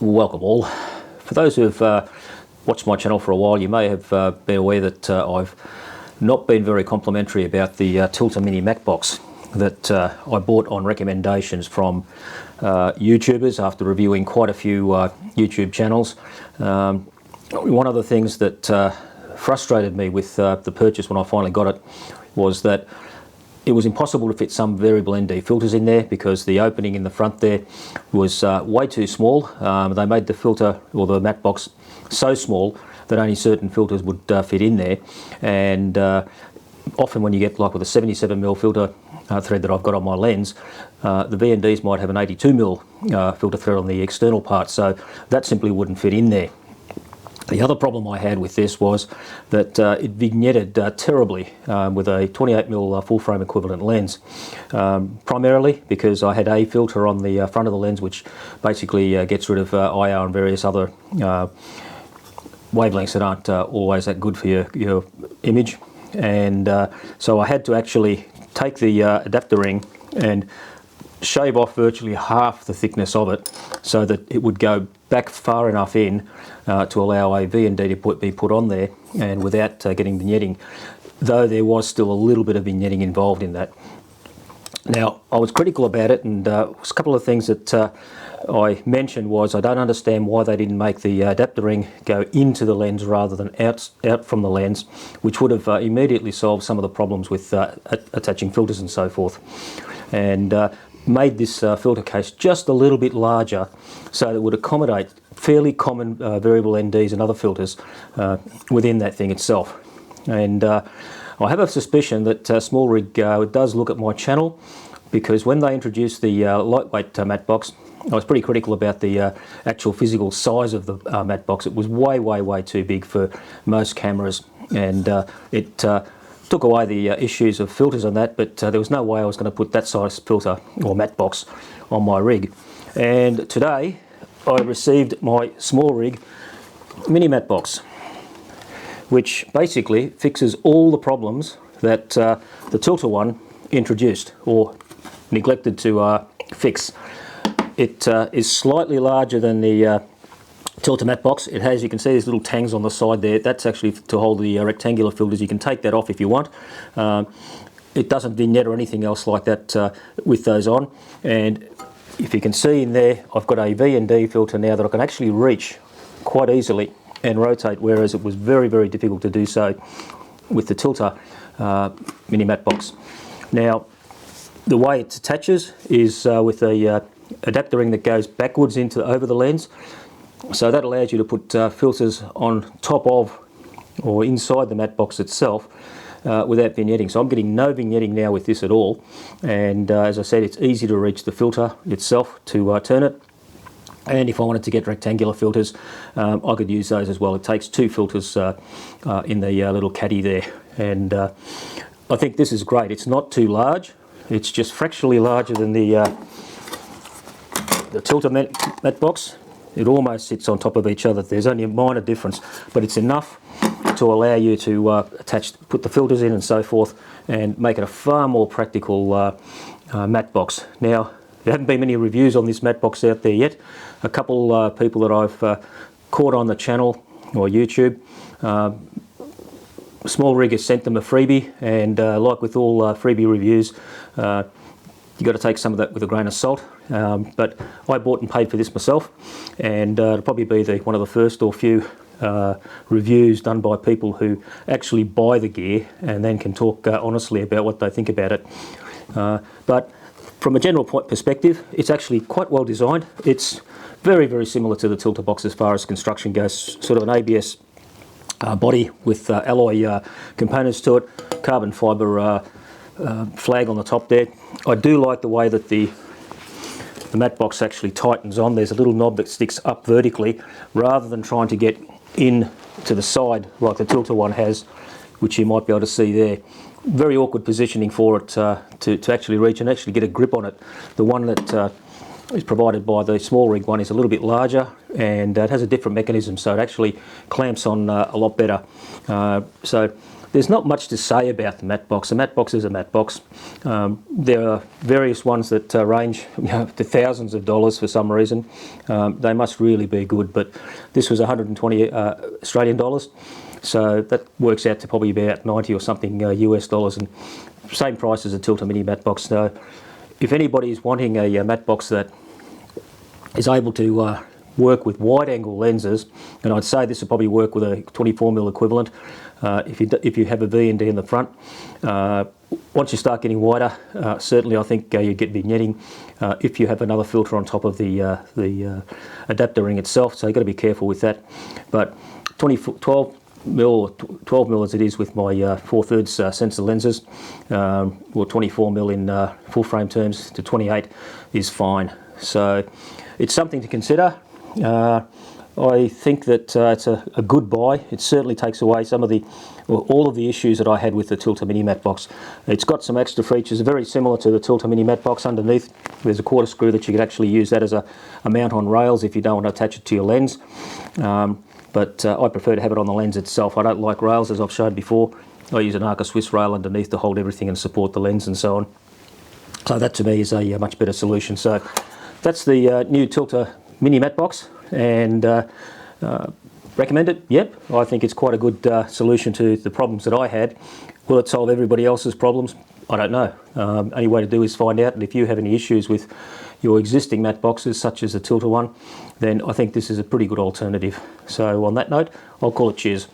Welcome all. For those who have watched my channel for a while, you may have been aware that I've not been very complimentary about the Tilta Mini Matte Box that I bought on recommendations from YouTubers after reviewing quite a few YouTube channels. One of the things that frustrated me with the purchase when I finally got it was that it was impossible to fit some variable ND filters in there because the opening in the front there was way too small. They made the filter or the matte box so small that only certain filters would fit in there, and often when you get like with a 77mm filter thread that I've got on my lens, the VNDs might have an 82mm filter thread on the external part, so that simply wouldn't fit in there. The other problem I had with this was that it vignetted terribly with a 28mm full frame equivalent lens, primarily because I had a filter on the front of the lens which basically gets rid of IR and various other wavelengths that aren't always that good for your image, and so I had to actually take the adapter ring and shave off virtually half the thickness of it so that it would go back far enough in to allow a VND to be put on there and without getting vignetting, though there was still a little bit of vignetting involved in that. Now, I was critical about it, and a couple of things that I mentioned was I don't understand why they didn't make the adapter ring go into the lens rather than out from the lens, which would have immediately solved some of the problems with attaching filters and so forth, and made this filter case just a little bit larger so that it would accommodate fairly common variable NDs and other filters within that thing itself. And I have a suspicion that SmallRig does look at my channel, because when they introduced the lightweight matte box, I was pretty critical about the actual physical size of the matte box. It was way too big for most cameras, and it took away the issues of filters on that, but there was no way I was going to put that size filter or matte box on my rig. And today I received my SmallRig Mini Matte Box, which basically fixes all the problems that the Tilta one introduced or neglected to fix. It is slightly larger than the Tilta Matte Box. It has, you can see these little tangs on the side there. That's actually to hold the rectangular filters. You can take that off if you want. It doesn't vignette or anything else like that with those on. And if you can see in there, I've got a VND filter now that I can actually reach quite easily and rotate, whereas it was very difficult to do so with the Tilta Mini Matte Box. Now, the way it attaches is with a adapter ring that goes backwards over the lens. So that allows you to put filters on top of or inside the matte box itself without vignetting. So I'm getting no vignetting now with this at all, and as I said, it's easy to reach the filter itself to turn it. And if I wanted to get rectangular filters, I could use those as well. It takes two filters in the little caddy there, and I think this is great. It's not too large. It's just fractionally larger than the Tilta Matte Box. It almost sits on top of each other. There's only a minor difference, but it's enough to allow you to put the filters in and so forth, and make it a far more practical matte box. Now, there haven't been many reviews on this matte box out there yet. A couple people that I've caught on the channel or YouTube, SmallRig has sent them a freebie, and like with all freebie reviews, you've got to take some of that with a grain of salt. But I bought and paid for this myself, and it'll probably be one of the first or few reviews done by people who actually buy the gear and then can talk honestly about what they think about it. But from a general perspective, it's actually quite well designed. It's very similar to the Tilta box as far as construction goes. Sort of an ABS body with alloy components to it, carbon fibre flag on the top there. I do like the way that the matte box actually tightens on. There's a little knob that sticks up vertically rather than trying to get in to the side like the Tilta one has, which you might be able to see there. Very awkward positioning for it to actually reach and actually get a grip on it. The one that is provided by the SmallRig one is a little bit larger, and it has a different mechanism, so it actually clamps on a lot better. So there's not much to say about the matte box. A matte box is a matte box. There are various ones that range to thousands of dollars for some reason. They must really be good, but this was 120 Australian dollars, so that works out to probably about 90 or something US dollars, and same price as a Tilta Mini Matte Box. So if anybody's wanting a matte box that is able to work with wide angle lenses, and I'd say this would probably work with a 24mm equivalent if you have a V&D in the front. Once you start getting wider, certainly I think you get vignetting if you have another filter on top of the adapter ring itself, so you've got to be careful with that. But 12mm as it is with my 4/3 sensor lenses, or 24mm in full frame terms to 28 is fine. So it's something to consider. I think that it's a good buy. It certainly takes away some of all of the issues that I had with the Tilta Mini Matte Box. It's got some extra features very similar to the Tilta Mini Matte Box. Underneath there's a quarter screw that you could actually use that as a mount on rails if you don't want to attach it to your lens. But I prefer to have it on the lens itself. I don't like rails, as I've shown before. I use an Arca Swiss rail underneath to hold everything and support the lens and so on. So that to me is a much better solution. So that's the new Tilta Mini Matte Box, and recommend it? Yep, I think it's quite a good solution to the problems that I had. Will it solve everybody else's problems? I don't know. Only way to do is find out, and if you have any issues with your existing matte boxes, such as the Tilta one, then I think this is a pretty good alternative. So on that note, I'll call it cheers.